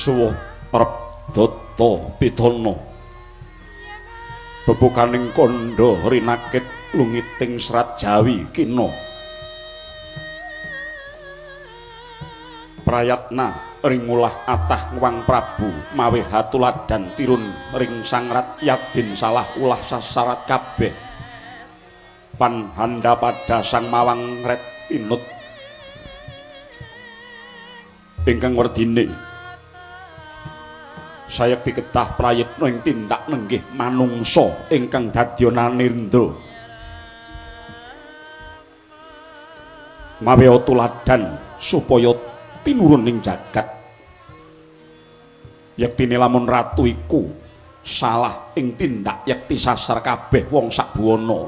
suwuh arep data pidana bebukaning kandha rinakit lungiting Serat Jawi kina prayatna ring mulah atah Wang Prabu mawi hatuladan tirun ring Sangrat Yadin salah ulah sasarat kabeh panhanda pada Sang Mawang Retinut ingkang werdine sayekti kedah prayitna ing tindak nenggih manungsa ingkang dadya nanindra mawi tuladan supaya tinurun ing jagat yektine lamun ratu iku salah ing tindak yekti sasar kabeh wong sak buwana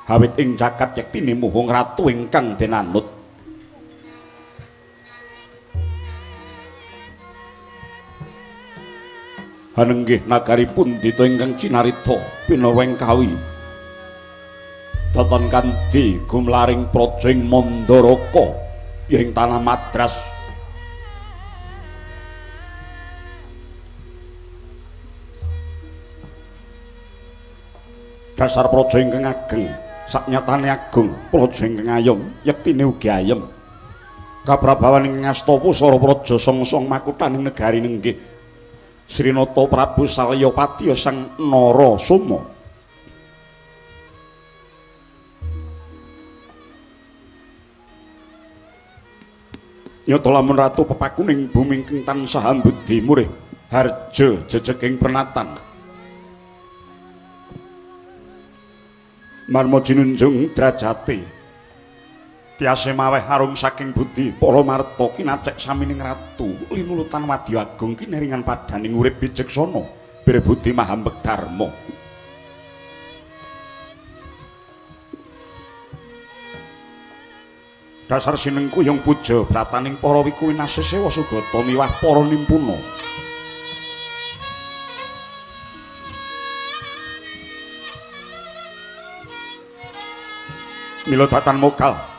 awit ing jagat yektine muhung ratu ingkang denanut hanenggih nagari pundita ingkang cinarita pinaweng kawi Taton kanthi gumlaring praja ing Mandaraka ing tanah Madras dasar praja ingkang ageng saknyatane agung praja ingkang ayem yektine ugi ayem kaprabawaning ngasta pusara praja songsong makuthaning negari nenggih Srinata Prabu Salyapati Sang Narasoma nyata lamun ratu pepakuning bumi ingkang tansah ambudi murih harja jejeking pernatan marma jinunjung drajate tiase maweh arum saking budi para marta kinacek samining ratu linulutan wadya agung kineringan padaning urip bijaksana berbudi mahambek dharma dasar sinengku yang puja brataning para wikuwinase sewa sugata miwah para nimpuna mila datan mokal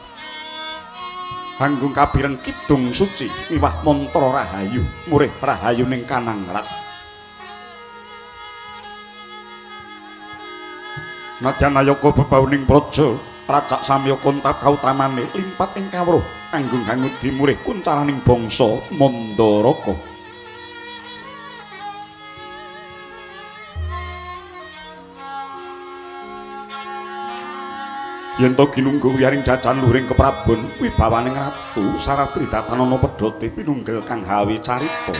anggung kabireng kidung suci miwah mantra rahayu murih rahayuning kanangrat nadyan ayaka bebauning praja Racak samya kontak kautamane limpat ing kawruh anggung hangudi murih kuncaraning bangsa Mandaraka yen to ginunggung wiyaring jajan luring keprabon wibawaning ratu saratri datanana pedhote pinunggel kang hawe carita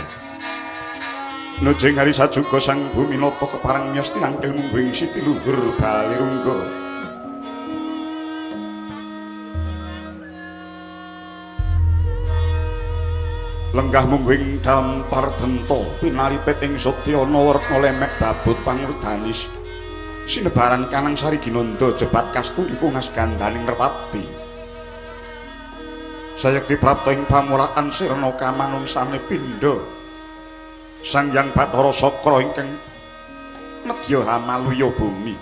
nujing hari sajuga sang Buminata kepareng nyesti angkel mungguing siti luhur balirungga lenggah mungguing dampar denta pinalipet ing Satyana werna lemek babut pangurdanis sinebaran kanang sari ginanda jebat kasturi pungas gandaning Repati sayekti prapta ing pamurakan sirna kamanungsane pindha Sang Hyang Bathara Sakra ingkang nedya hamaluya bumi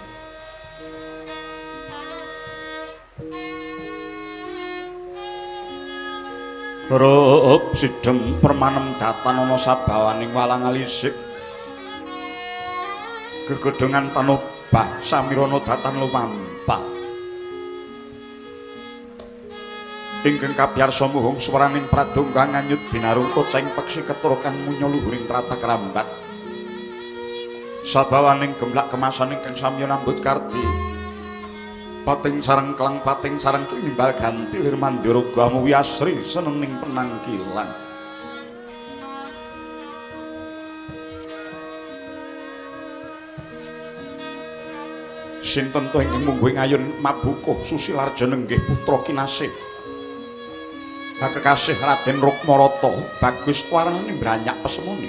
Rup sideng permanem datan ana sabawaning walang alisik gegodhongan tanobah samirana datan lumampah ingkang kapiyarsa muhung swaraning pradonga nganyut binarungka ceng peksi ketur kang munya luhuring tratak rambat sabawaning gemblak kemasan ingkang samya nambut kardi pating sareng klang pating sareng klimbal ganti lir mandira gamu wiasri senening penangkilan sinten to ingkang mungguing ayun mabukuh Susilarja nenggih putra kinasih kekasih Raden Rukmarata bagus warnane branyak pesemone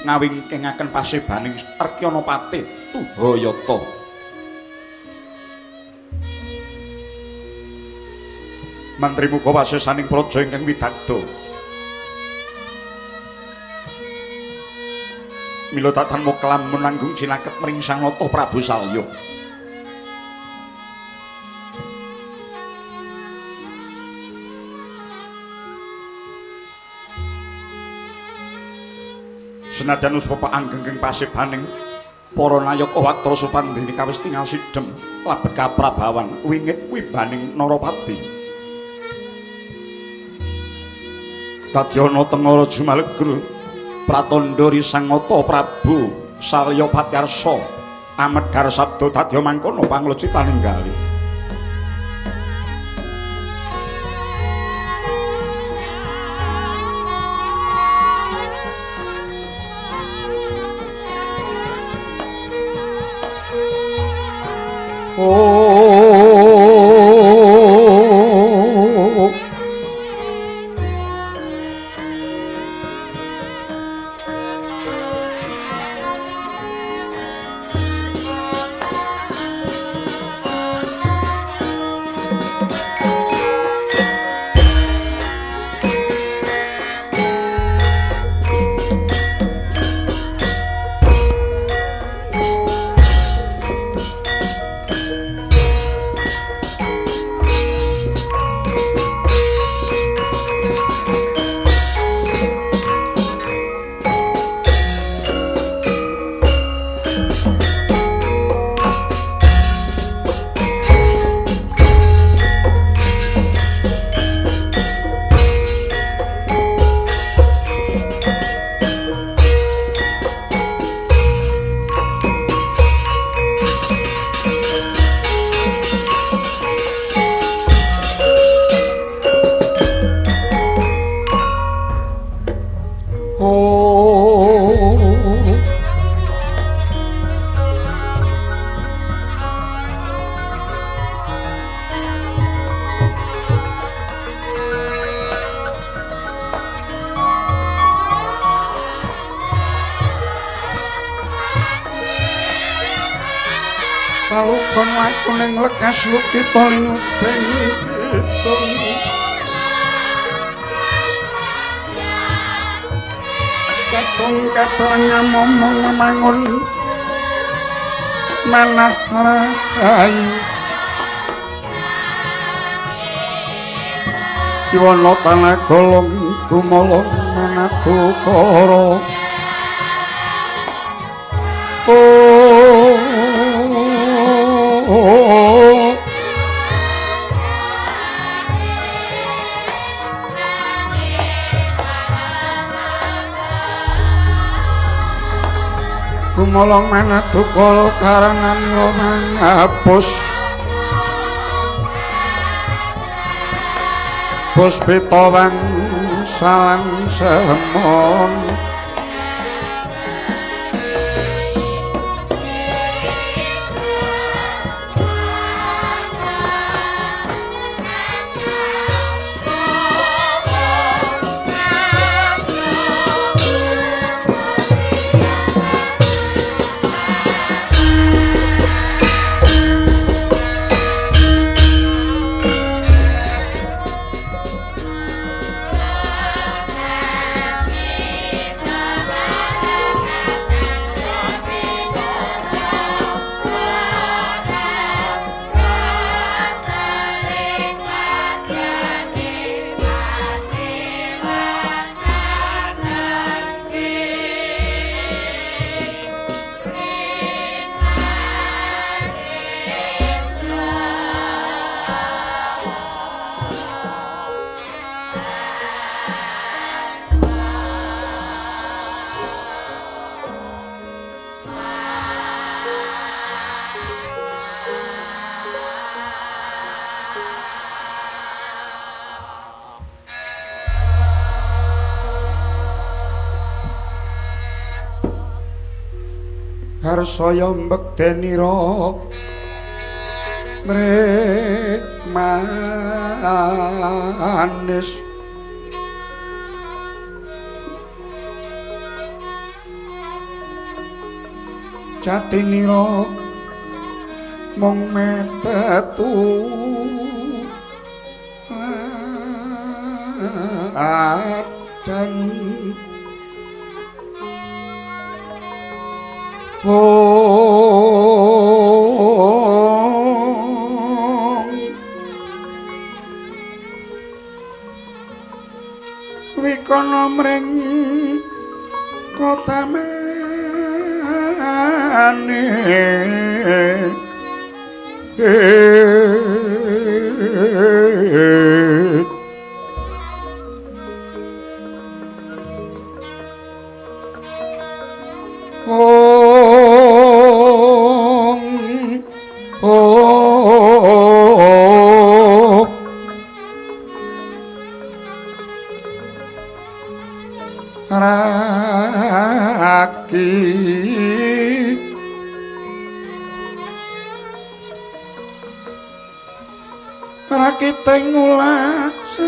ngawingkingaken pasebaning Arkyana-Pati Tuhayata Mantri muga wasesaning praja ingkang widagda mila tatan moklam menanggung sinaket mring Sang Nata Prabu Salya Senajan uspepa anggenggeng pasibaning para nayaka Watra Supandini kawis tingal sidhem labet kaprabawan wingit wibaning Narapati. Dadi ana tengara Jumalegur Pratandha Risangata Prabu Salya Patyarsa amedhar sabda dadi mangkono panglecitaning gali. Palukon aku ning lekas lukita linubeng kitun katung katurnya momong memangun manah rahayu Iwana tanah golong kumolong manatu koro Kumolong manatu koro karangan romang hapus Puspita wangsalan semon Harsaya mbektenira mrek manis jatinira mung metetu adan Wikono mring kotamane rakite ngulasamu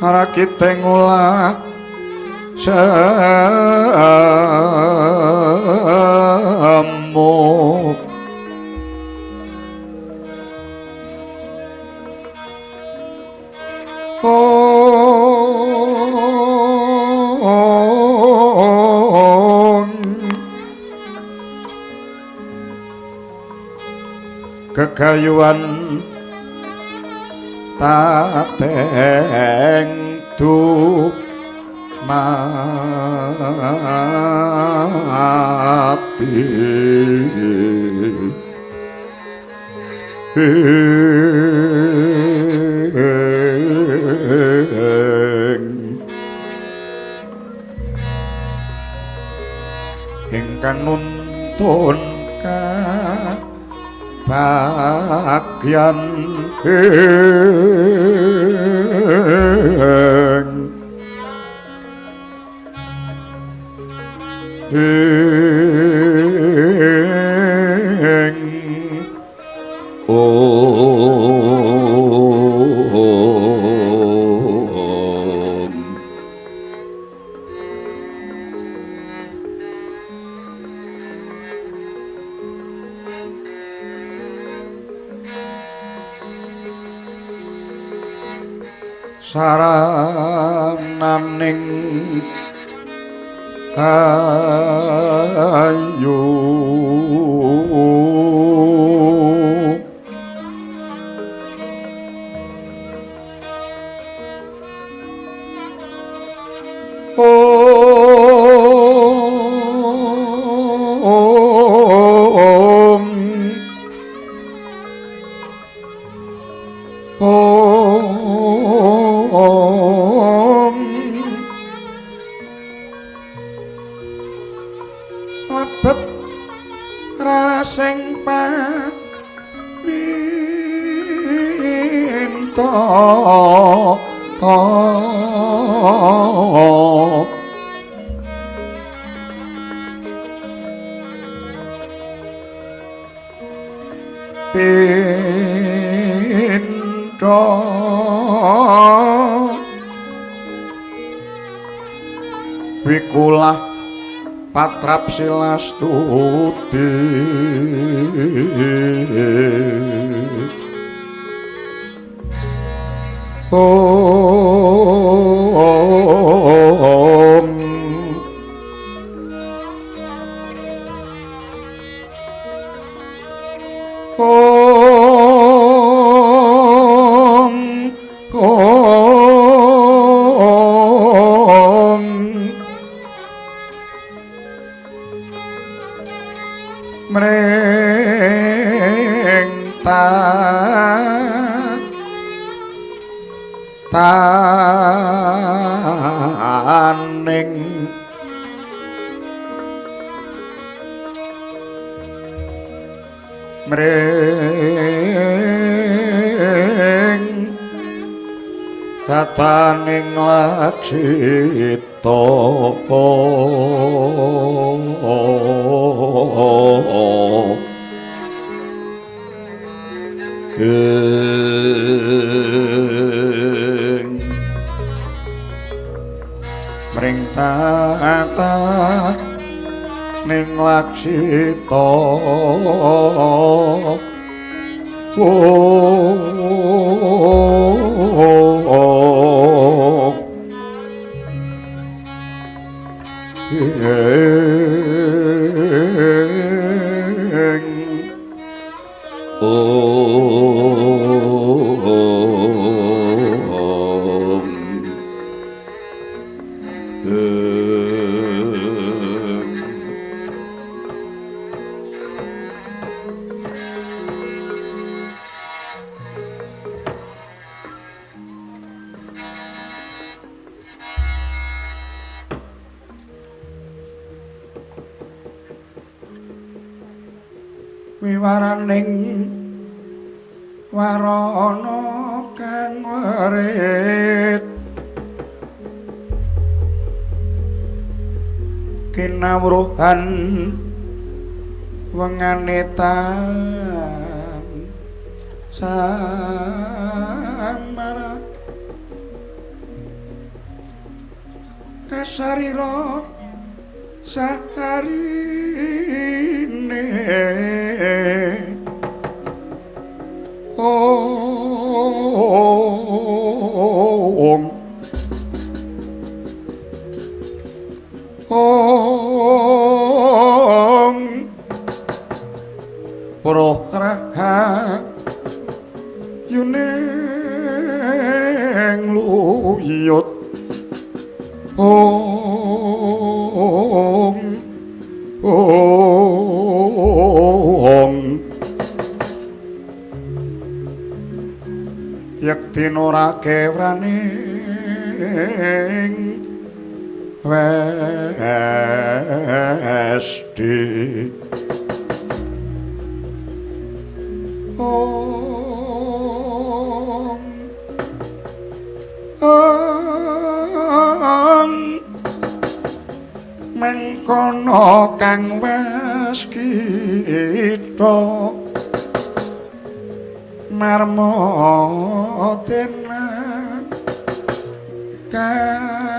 rakite ngulasamu kekayuan tateng tu mati ingkang nuntun kabagyan sarananing ayu lebet rarasing paminta pinto wikulah patrap silastuti taning mring tataning laksita mring tata ning laksita wiwaraning warana kang werit kinawruhan wenganetan samara kasarira saharine om Praha yuneng luyut om yakti ora kewraning westi mengkono kang wis kita marmotena kayo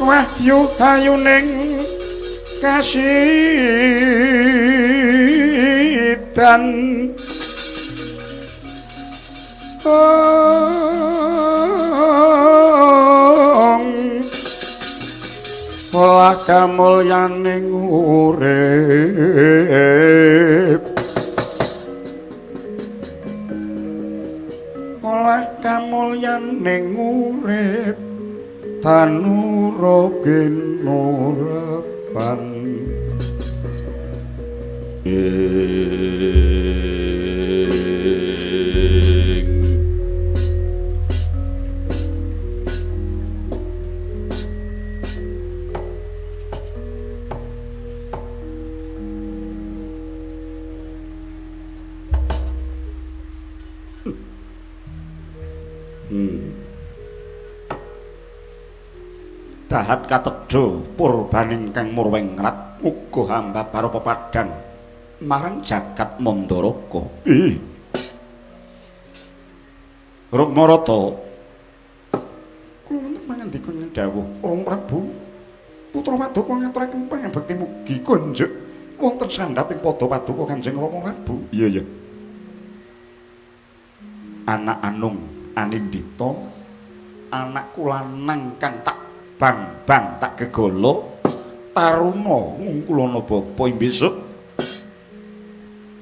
wahyu hayuning kasidan olah kamulyaning urip olah kamulyaning urip tanura kinurapan dahat katedha purbaning kang murwengrat muga hamba baro pepadang marang jagat Mandaraka. Rukmarata kula wonten pangandika dawuh Rama Prabu putra Paduka ngaturaken pangabekti mugi konjuk wonten sandhaping pada Paduka Kanjeng Rama Prabu. Iya. Anak Anung Anindita anakku lanang kang tak bang tak gegolo taruna ngungkulana bapa besok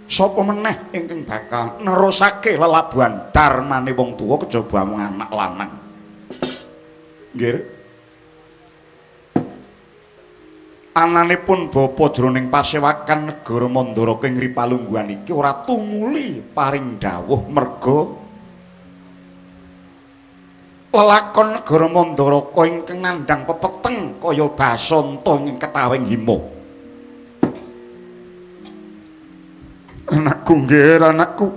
sapa meneh ingkang bakal nerusake lelabuhan darmane wong tuwa kejaba mung anak lanang nggih ananipun bapa jroning pasewakan negara Mandaraka ing Ripalungguhan iki ora tumuli paring dawuh merga lelakon negara Mandaraka ingkang nandhang pepeteng kaya Basanta ing ketawing hima. Anakku nggih, anakku.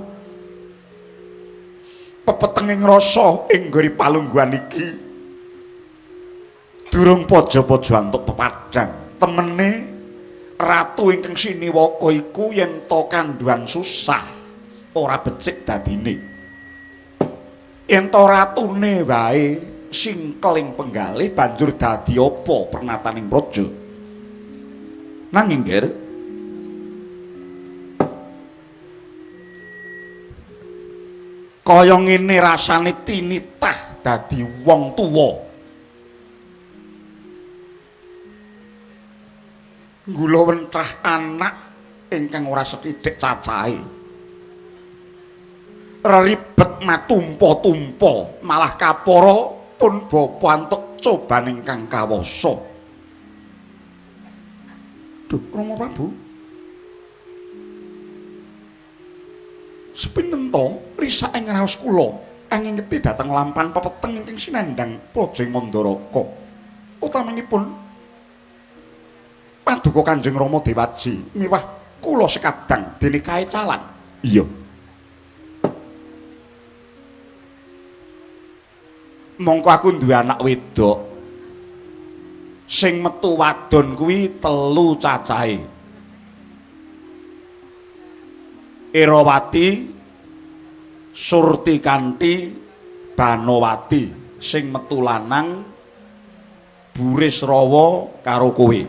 Pepetenging rasa ing nggone palungguhan iki durung pojo-pojo antuk pepadang. Temene ratu ingkang siniwaka iku yen to kandhuan susah ora becik dadine. Yen to ratune wae singkeling penggalih banjur dadi apa pernataning praja. Nanging nggih kaya ngene rasane tinitah dadi wong tuwa. Nggula wentah anak ingkang ora sethithik cacahe. Ribet matumpa-tumpa, malah kapara pun bapa antuk coban ingkang kawasa. Duh, Rama Prabu. Sepinten to risak ing raos kula angin ngeti dhateng lampan pepeteng ingkang sinandhang praja Mandaraka. Utamanipun paduka Kanjeng Rama Dewaji miwah kula sekadang dene kae calang. Iya. Mongko aku duwe anak wedok. Sing metu wadon kuwi 3 cacahe. Erawati, Surtikanti, Banowati. Sing metu lanang Burisrawa karo kowe.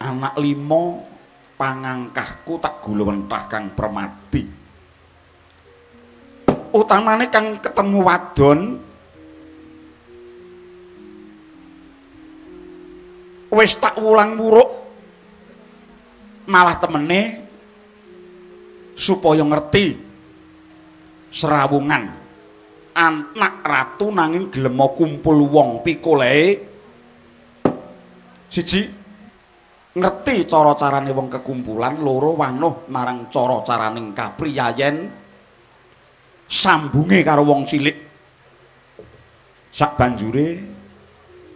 Anak 5 pangangkahku tak gulawentah Kang Permati. Utamane kang ketemu wadon wis tak wulang wuruk malah temene supaya ngerti serawungan anak ratu nanging gelem kumpul wong pikolehe siji ngerti cara-carane wong kekumpulan, loro wanuh marang cara-caraning kapriyayen sambunge karo wong cilik. Sak banjure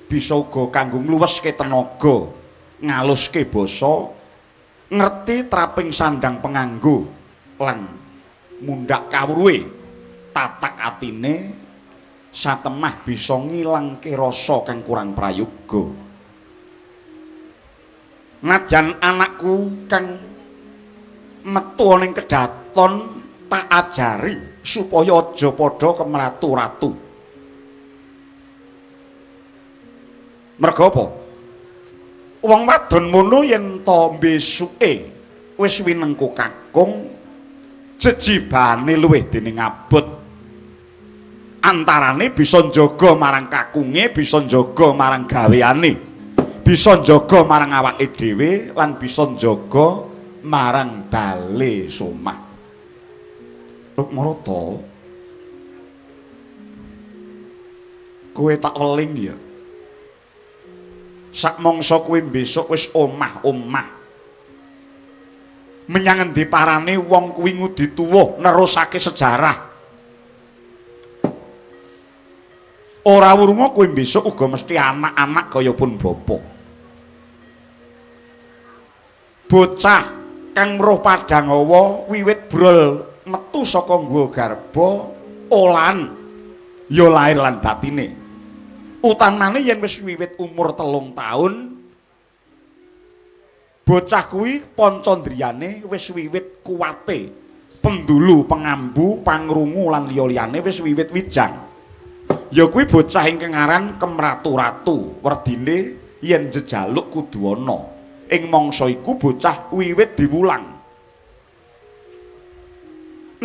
bisa uga kanggo ngluweske tenaga, ngaluske basa, ngerti traping sandang penganggo lan mundhak kawruhe, tatak atine satemah bisa ngilangke rasa kang kurang prayoga. Najan anakku kang metu ning kedaton tak ajari supaya aja padha kemratu-ratu. Merga apa? Wong wadon mono yen to besuke wis winengku kakung jejibane luwih dening abot. Antarane bisa njaga marang kakunge, bisa njaga marang gaweane, bisa njaga marang awake dhewe lan bisa njaga marang bale somah. Rukmarata, kowe tak weling ya. Sak mangsa kowe besok wis omah-omah. Menyang endi parane wong kuwi ngudi tuwuh nerusake sejarah. Ora wurunga kowe besok uga mesti anak-anak kaya pun bapa. Bocah kang roh padang hawa wiwit brol metu saka nggo garba olan ya lair lan batine. Utamane yen wis wiwit umur 3 taun bocah kuwi pancandriyane wis wiwit kuwate, pendulu, pengambu, pangrungu lan liya-liyane wis wiwit wijang. Ya kuwi bocah ingkang aran kemratu-ratu, werdine yen jejaluk kudu ana. Ing mangsa iku bocah wiwit diwulang.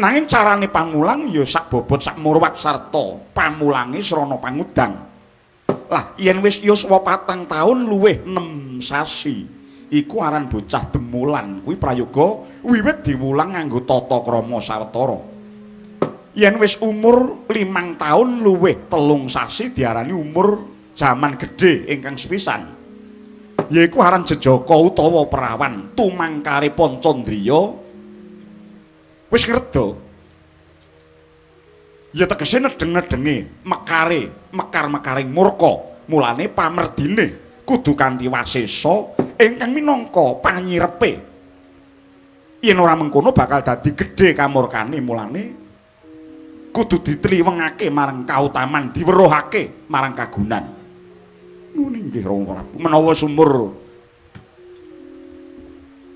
Nanging carane pamulang ya sak bobot sak murwat sarta pamulange srana pangudang. Lah yen wis yuswa 4 taun luwih 6 sasi iku aran bocah demulan kuwi prayoga wiwit diwulang nganggo tata krama sawetara. Yen wis umur 5 taun luwih 3 sasi diarani umur jaman gedhe ingkang sepisan. Yaiku aran jejaka utawa perawan tumangkare Pancandriya wis ngreda. Ya tegese nedeng-nedenge mekare, mekar-mekaring murka. Mulane pamerdine kudu kanthi wasesa ingkang minangka panyirepe Yen ora mengkono bakal dadi gedhe kamurkane, mulane kudu ditliwengake marang kautaman, diweruhake marang kagunan. Nune nggih Rama Prabu, menawa sumur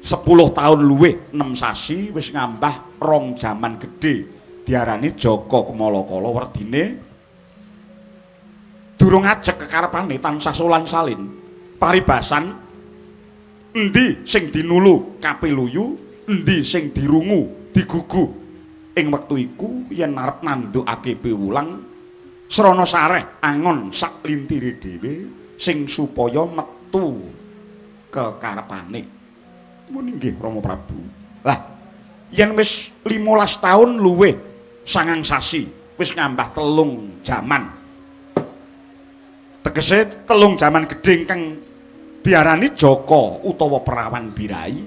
10 tahun luwih 6 sasi wis ngambah rong jaman gedhe diarani Jaka Kemalakala werdine durung ajeg kekarepane tansah solan salin paribasan endi sing dinulu kapiluyu endi sing dirungu digugu ing wektu iku yen arep nandukake piwulang srana sareh angon sak lintire dhewe sing supaya metu kekarepane. Mun nggih Rama Prabu. Lah, yen wis 15 taun luwih 9 sasi, wis ngambah 3 jaman. Tegese 3 jaman gedhe kang diarani Jaka utawa Perawan Birai.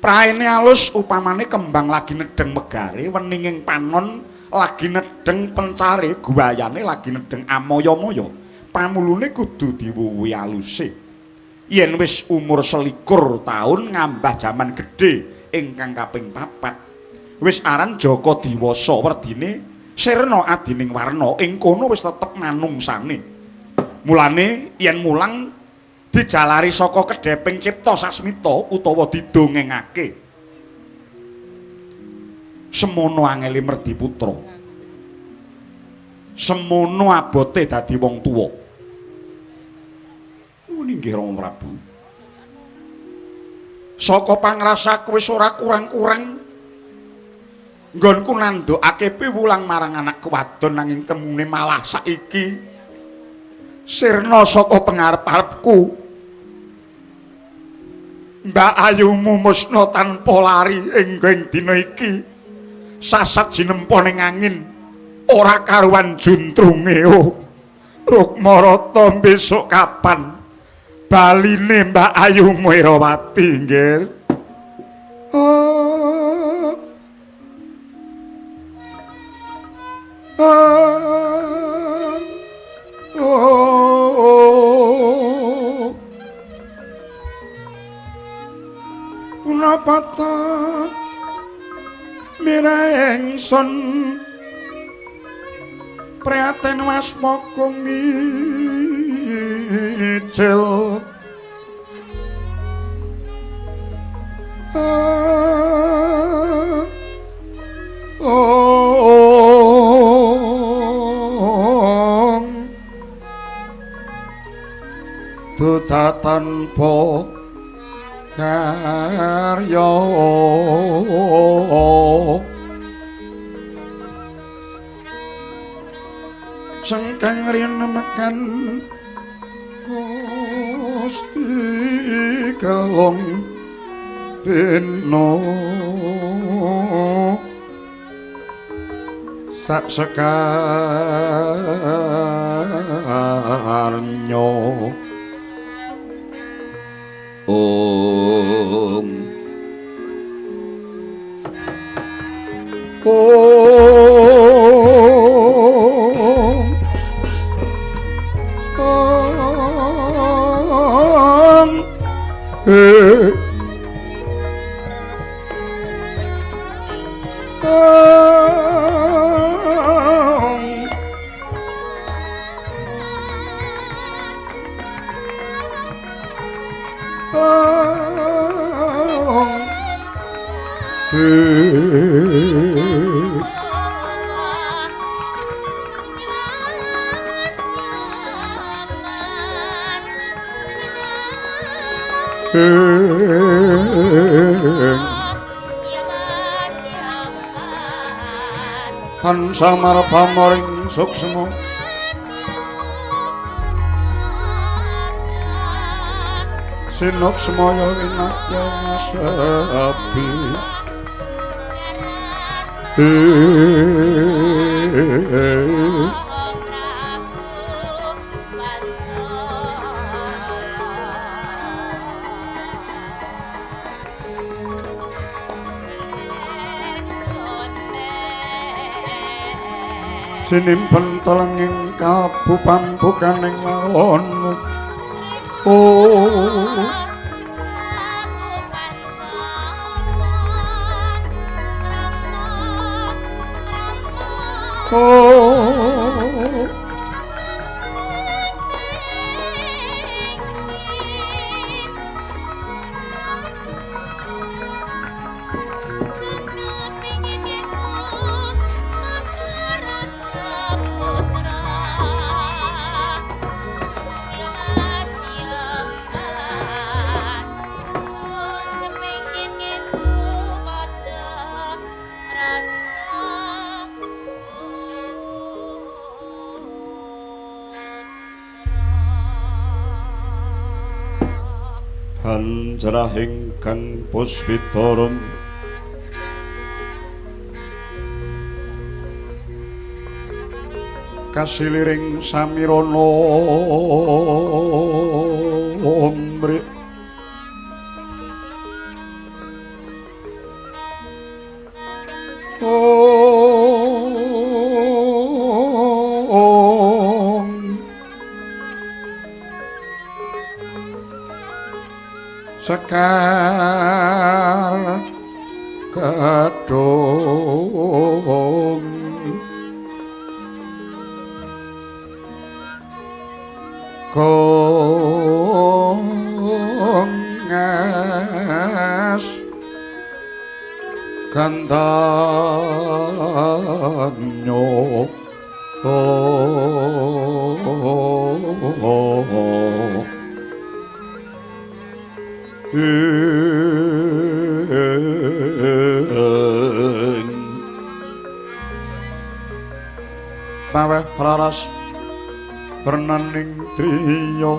Praene alus upamane kembang lagi nedeng megare, weninging panon lagi nedeng pencare, guwayane lagi nedeng amoyo-moyo. Pamulune kudu diwuwi aluse. Yen wis umur 21 taun ngambah jaman gedhe ingkang kaping 4 wis aran Jaka Diwasa werdine sirna adining warna ing kono wis tetep manungsane mulane yen mulang dijalari saka kedheping cipta sasmita utawa didongengake semono angele merdi putra semono abote dadi wong tuwa. Nggih Rama Prabu. Saka pangrasaku wis ora kurang-kurang nggonku nandukake piwulang marang anakku wadon nanging temune malah saiki sirna saka pangarep-arepku Mbak Ayumu musna tanpa lari ing dina iki sasat jinempa ning angin ora karuan juntrunge Rukmarata besok kapan baline Mbak Ayu Merawati nggih. Punapa ta mirengson priaten wasmaka micil duda tanpa karya sengkang rinemekan Gusti Galong Rino sak sekarnyo Om Hansamar pamoring suksma sinok semaya winaya sapi sinimpen telenging kalbu pambukaning laron Oh Hanjrah ingkang puspitorum kasiliring samirana omri Sekar Kedung Kongas Gantanyo Maweh praras renaning triya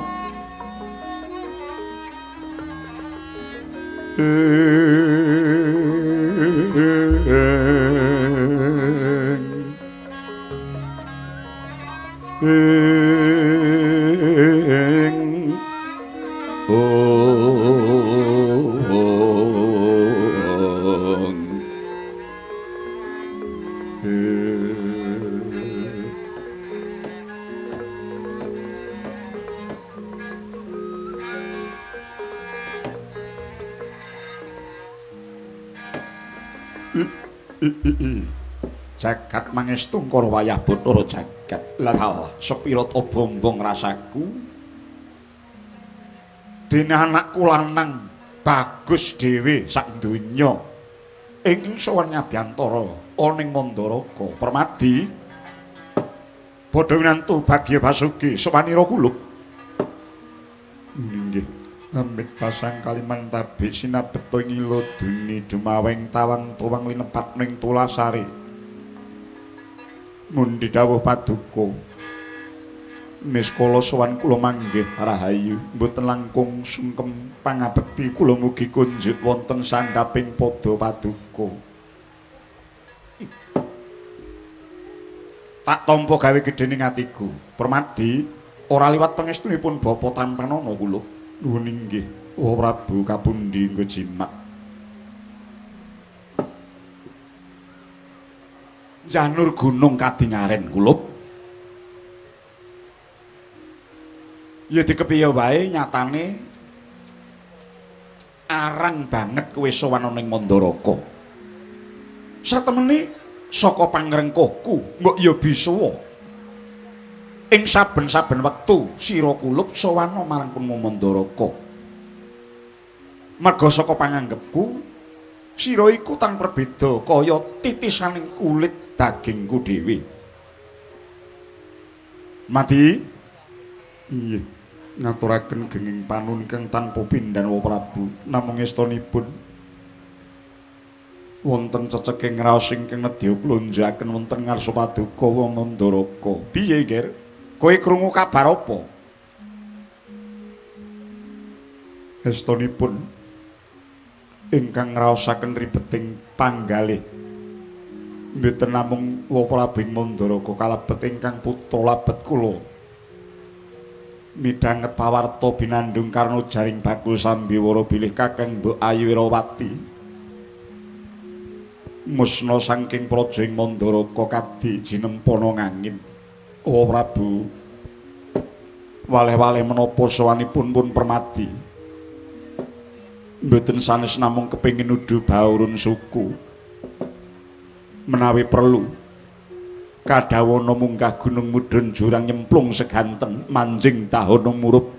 Jagat mangestu ngkara wayah Bathara jagat. Lah sepira ta bombong rasaku. Dene anakku lanang bagus dhewe sak donya. Ing sowan Nyabyantara ana ing Mandaraka. Permadi padha winantu Bagya Basuki sawanira kulup. Inggih. Amit pasang kaliman tabi sinabeta ngilo duni dumaweng tawang tuwang linepat ning tulasari. Mundi dawuh paduka. Niskala sowan kula manggih rahayu, mboten langkung sungkem pangabekti kula mugi kunjuk wonten sandhaping pada paduka. Tak tampa gawe gedhening atiku. Permadi ora liwat pangestunipun Bapa Tampanana kula. Nuwun inggih, Oh Prabu kapundi nggo jimat. Janur gunung kadingaren kulup. Ya dikepiye wae nyatane arang banget kowe sowan ning Mandaraka. Satemene saka pangrengkuhku mbok ya bisuwa. Ing saben-saben wektu sira kulup sowan marang Purna Mandaraka. Merga saka panganggepku sira iku tan perbeda kaya titisaning kulit dagingku dhewe. Mati. Iya, ngaturaken genging panun kang tanpa pindhan Wa Prabu. Namung estunipun wonten ceceking raos ingkang nedya plonjaken wonten ngarsa paduka Wa Mandaraka. Piye, Ger? Kowe krungu kabar apa? Estunipun ingkang ngraosaken ribeting panggalih mboten namung Wa Prabu Mandaraka kalebet ingkang putra labet kula midhanget pawarta binandung karna jaring bakul sambiwara bilih Kakang Mbok Ayu Wirawati musna saking praja ing Mandaraka kadi jinempana ngangin. Oh Prabu waleh-waleh menapa sawanipun pun Permadi mboten sanes namung kepingin nudu baurun suku menawi perlu Kadawana munggah gunung mudhun jurang nyemplung seganten manjing tahana murup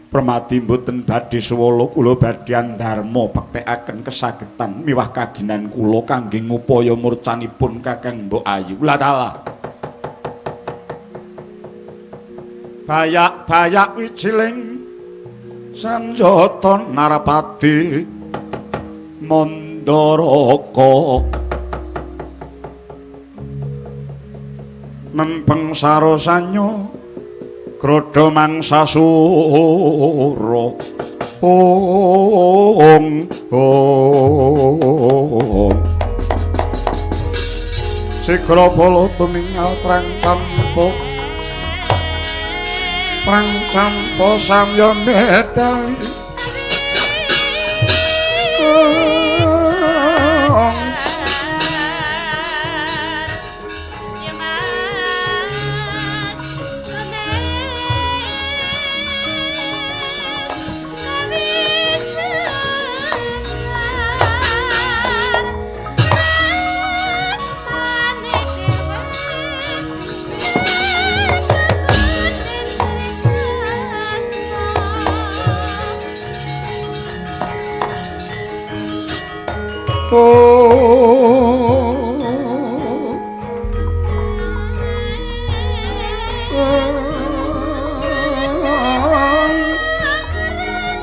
permati mboten badhe swala kula badhe andharma bektekaken kesagetan miwah kaginan kula kangge ngupaya murcanipun Kakang Mbok Ayu latala bayak-bayak wijiling sanjata narapati Mandaraka mempeng sarosanyo grodha mangsasura ong sigra bala tumingal prang campa samya medali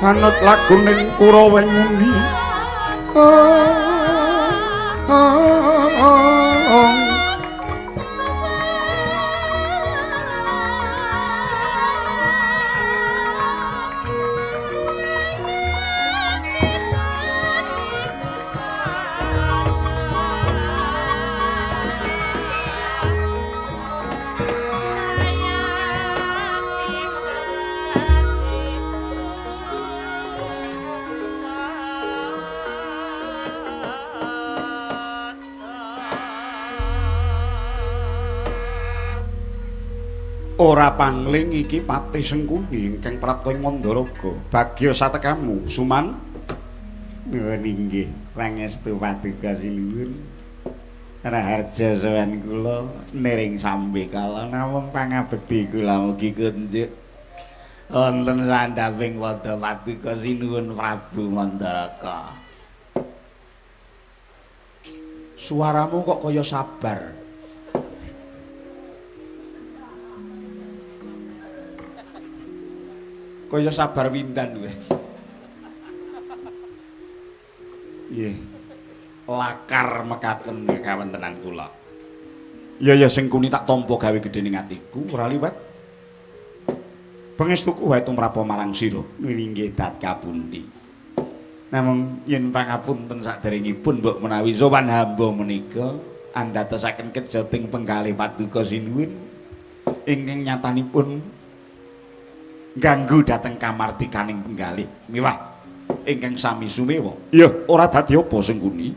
Anut laguning Kurawenguni ora pangling iki Patih Sengkuni ingkang prapta ing Mandaraga bagya satekamu Suman nuwun inggih pangestu paduka sinuwun raharja sawan kula nering sambe kala namung pangabekti kula mugi kunjuk wonten sandhaping wada paduka sinuwun Prabu Mandaraka suaramu kok kaya sabar kaya sabar windan kowe. Nggih. Lakar mekaten kawontenan kula. Ya Sengkuni tak tampa gawe gedhening atiku ora liwat. Pangestuku wae tumrapa marang sira. Nggih dat kapundi. Namung yen pangapunten saderengipun mbok menawi sowan hamba menika andhatosaken kejating penggalih paduka sinuwun ingkang nyatanipun ganggu dateng kamartikaning penggalih miwah ingkang sami sumewa iya ora dadi apa Sengkuni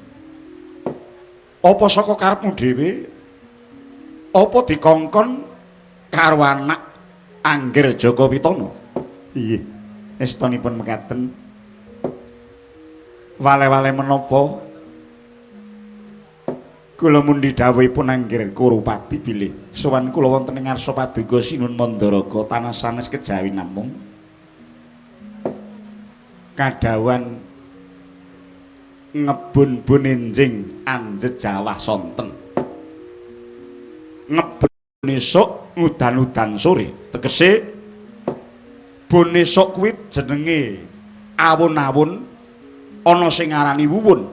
apa saka karepmu dhewe apa dikongkon karo anak Angger Jaka Pitana iya estunipun mekaten wale-wale menapa kula mundi dawuhipun Angger Kurupati bilih sowan kula wonten ing ngarsa paduka Sinuwun Mandaraka tanah sanes kejawi namung kadhawan ngebun-bun enjing anjejawah sonten ngebun esuk udan-udan sore tegese bun esuk kuwi jenenge awun-awun ana sing ngarani wuwun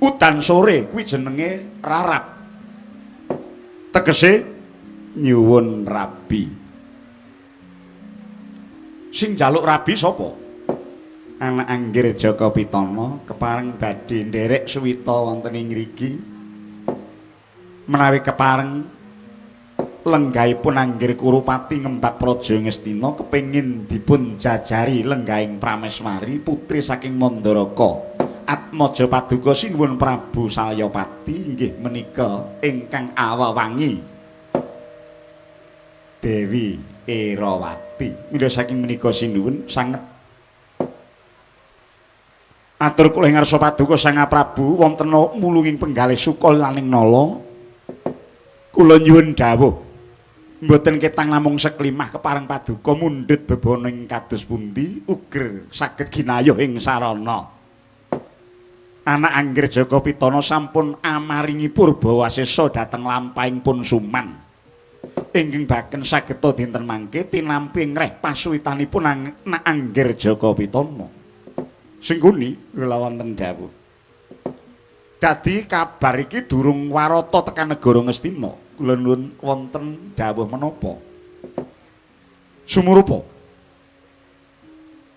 udan sore kuwi jenenge rarap tegese nyuwun rabi sing njaluk rabi sapa anak Angger Jaka Pitana kepareng badhe nderek suwita wonten ing ngriki menawi kepareng lenggahipun Angger Kurupati ngembat praja Ngastina kepengin dipun jajari lenggahing Prameswari putri saking Mandaraka Atmaja Paduka Sinuwun Prabu Salyapati inggih menika ingkang awawangi Dewi Erawati. Mila saking menika sinuwun sanget atur kula ing ngarsa Paduka Sang Prabu wonten mulunging penggalih Sukal laning Nala Kula nyuwun dawuh. Mboten ketang namung seklimah kepareng paduka mundhut bebana ing kados pundi uger saged ginayuh ing sarana. Anak Angger Jaka Pitana sampun amaringi Purbawasesa dhateng lampahing pun Suman. Inggih baken sageta dinten mangke tinampi ngreh pasuwitanipun Anak Angger Jaka Pitana. Singkuni kula wonten dawuh. Dadi kabar iki durung warata tekan negara Ngastina. Kula nuwun wonten dawuh menapa? Sumurupa.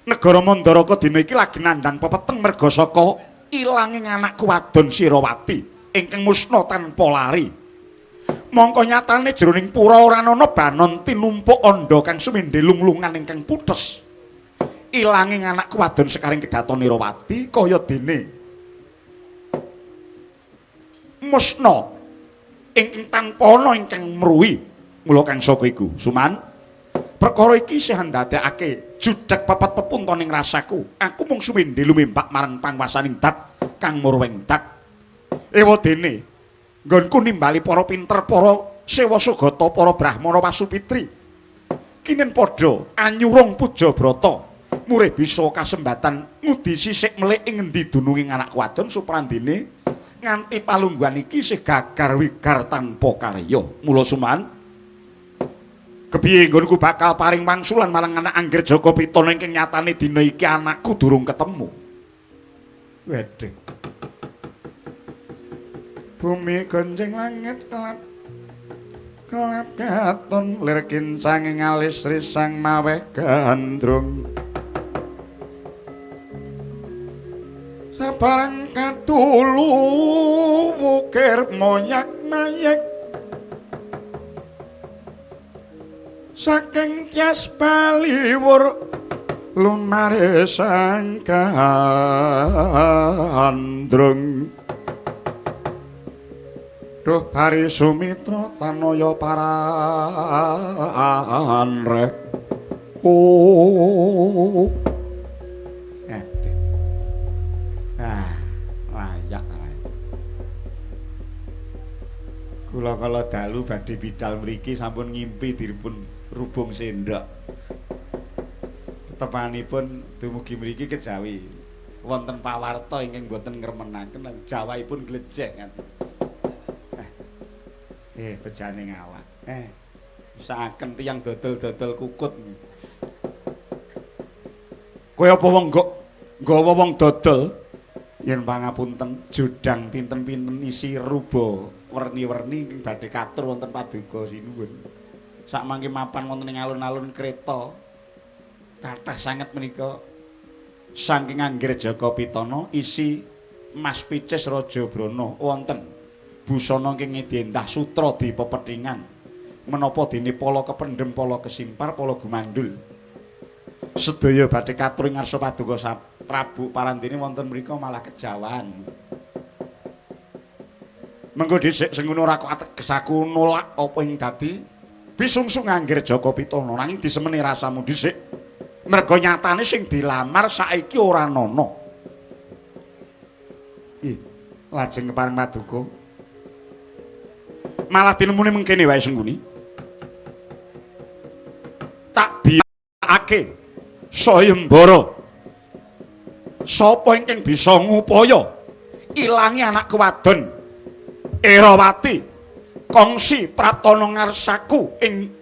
Negara Mandaraka dina iki lagi nandhang pepeteng merga saka ilanging anakku wadon Sirawati ingkang musna tanpa lari. Mongko nyatane jroning pura ora ana banon tinumpuk andha kang sumendhe lunglungan ingkang putres. Ilanging anakku wadon sekaring kedaton Irawati kaya dene musna ingkang tanpa ana ingkang mruwi. Mula kang saka iku Suman, perkara iki isih ndadekake judheg pepet pepuntoning rasaku. Aku mung sumendhe lumembak marang panguwasaning dat kang murwengdak. Ewa dene nggonku nimbali para pinter, para sewa sugata, para brahmana Pasupitri. Kinen padha anyurung puja brata murih bisa kasembatan ngudi sisik melik ing endi dununging anak wadon suprandene nganti palungguhan iki isih gagar wigar tanpa karya. Mula Suman, kepiye nggonku bakal paring wangsulan marang anak Angger Jaka Pitana ingkang nyatane dina iki anakku durung ketemu. Wedhe. Bumi gonjeng langit kelap kelap katon lir kincang ing alis risang maweh gandrung. Sabarang katulu wukir moyak mayek saking tias baliwur lumare sang gandrung. Duh Hari Sumitra tanaya paranreh. Oh. Layak. Kula kala dalu badhe bidal mriki sampun ngimpi diripun rubung sendok. Tepanipun dumugi mriki kejawi wonten pawarta ingkang boten ngremenaken lan jawaipun glejeh ngaten. Bejane ngawak. Usahaken tiyang dodol-dodol kukut. Kowe apa wong nggawa wong dodol? Yen pangapunten, jodang pinten-pinten isi ruba werni-werni ingkang badhe katur wonten paduka sinuwun. Sakmangke mapan wonten ing alun-alun kreta. Kathah sanget menika saking Angger Jaka Pitana isi Mas Picis Raja Brana wonten busana ingkang diendah sutra di pepethingan menapa dene pala kependhem, pala kesimpar, pala gumandul. Sedaya badhe katur ing ngarsa paduka Prabu Parandene wonten mriku malah kejawan. Mengko dhisik sing ngono ora kok ategesaku nolak apa ing dadi bisungsung Angger Jaka Pitana nanging disemeni rasamu dhisik. Merga nyatane sing dilamar saiki ora ana. Lajeng kepareng paduka. Malah dinemune mengkene wae sengguni. Tak biakake sayembara. Sapa ingkang bisa ngupaya ilangi anak wadon Irawati kongsi praptana ngarsaku ing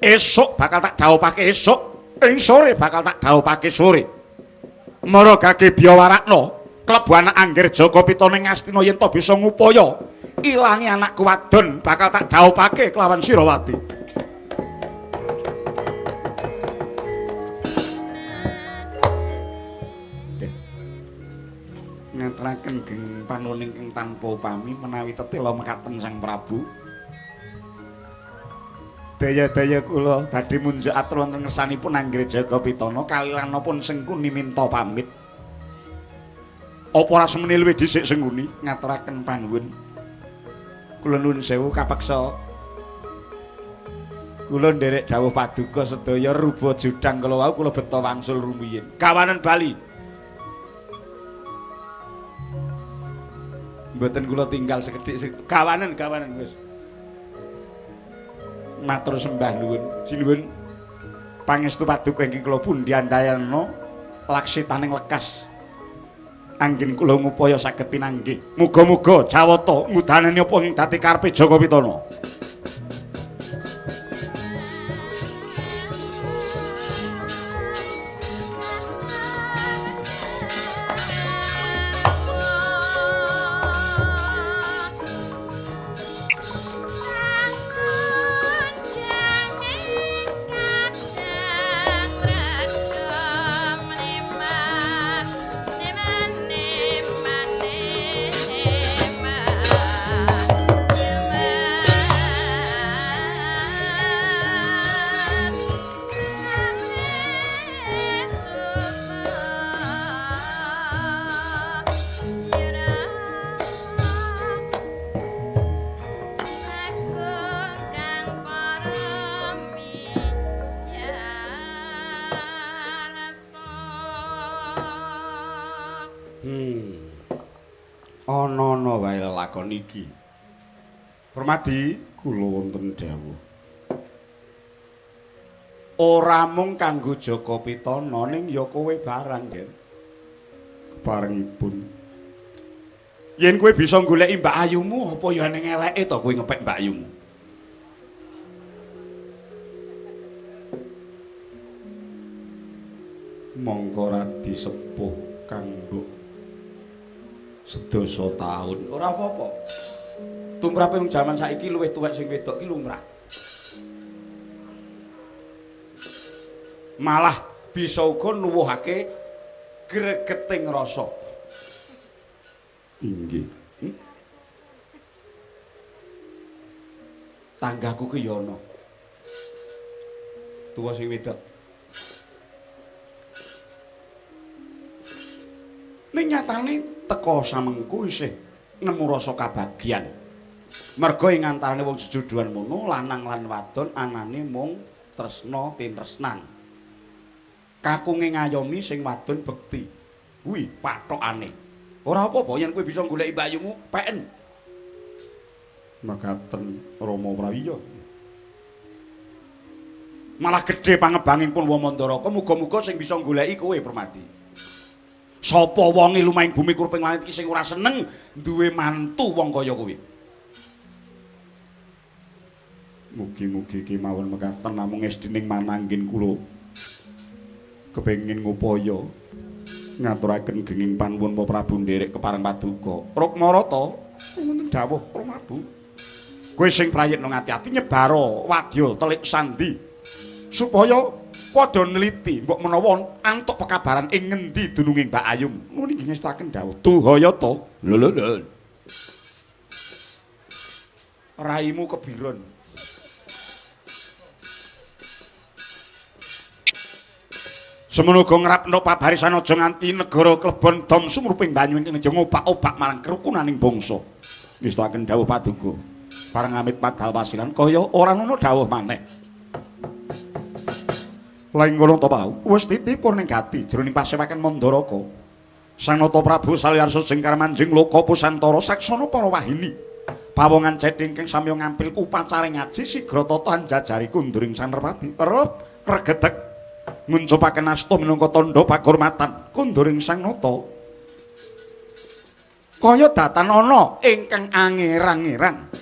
esuk bakal tak dhawuhake esuk, ing sore bakal tak dhawuhake sore. Maragake Biyawarakna klebu anak Angger Jaka Pitana ing Astina yen to bisa ngupaya ilangi anakku wadon bakal tak dhawuhake kelawan Sirawati. Ngaturaken geng panuwun ingkang tanpa upami menawi tetela mekaten Sang Prabu. Daya-daya kula badhe munjuk atur wonten ngersanipun Angger Jaka Pitana kalilanipun Sengkuni minta pamit. Apa ora semene luwih dhisik Sengkuni ngaturaken panuwun. Kula nuwun sewu kapeksa. Kula nderek dawuh paduka sedaya ruba judang kala wau kula beta wangsul rumiyin. Kawanan bali. Mboten kula tinggal sekedhik gawanen wis. Matur sembah nuwun. Sinuwun. Pangestu paduka ingkang kula pundi andayana laksitaning lekas. Anggen kula ngupaya saged pinanggih. Muga-muga Jawata ngudanani apa ing dadi karepe Jaka Pitana. Ana-ana wae lelakon iki. Permadi kula wonten dawuh. Ora mung kanggo Jaka Pitana ning ya kowe barang, Gen. Keparengipun. Yen kowe bisa goleki Mbak Ayumu, apa ya ning eleke to kowe ngepek Mbak Ayumu? Mongko radi sepuh kanggo sedasa taun. Ora apa-apa. Tumrape wong jaman saiki luwih tuwek sing wedok ki lumrah. Malah bisa uga nuwuhake gregeting rasa. Inggih. Tanggaku ki ya ana. Tuwa sing wedok. Ning nyatane teka samengku isih nemu rasa kabagyan. Merga ing antarane wong sejuduhan mono lanang lan wadon anane mung tresna tinresnan. Kakunge ngayomi sing wadon bekti. Kuwi pathokane. Ora apa-apa yen kowe bisa goleki mbayumu peken. Makaten Rama Prawiya. Malah gedhe pangebanging pun Wamandaraka, muga-muga sing bisa goleki kowe Permati. Sapa wonge lumahing bumi kurping langit iki sing ora seneng duwe mantu wong kaya kowe. Mugi-mugi kemawon mekaten namung esdining mananggin kula kepengin ngupaya ngaturaken genging panuwun Prabu nderek kepareng paduka. Rukmarata wonten dawuh Prabu. Kowe sing prayitna ngati-ati nyebara wadya telik sandi supaya padha neliti mbok menawa antuk pekabaran ing ngendi dununging Mbak Ayum. Ngono nggih ngestaken dawuh. Duhayata. Lho. Raimu kebiron. Semono uga ngrapna pabarisan aja nganti negara klebon dom sumruping banyu ing aja ngobak-obak marang kerukunaning bangsa. Ngestaken dawuh paduka. Bareng amit padhal wasilan kaya ora ana dawuh maneh. Lain ngono to pau, wis ditipur ning gati jroning pasewakan Mandaraka. Sang Nata Prabu Salyarsa Jengkar Manjing Loka Pusantara saksana para wahini. Pawongan cething kang samya ngampil upacara ngaji sigra tata anjajari kunduring Sanerpati. Terep regedeg nguncupaken asta minangka tandha pakurmatan kunduring Sang Nata. Kaya datan ana ingkang angirang-irang.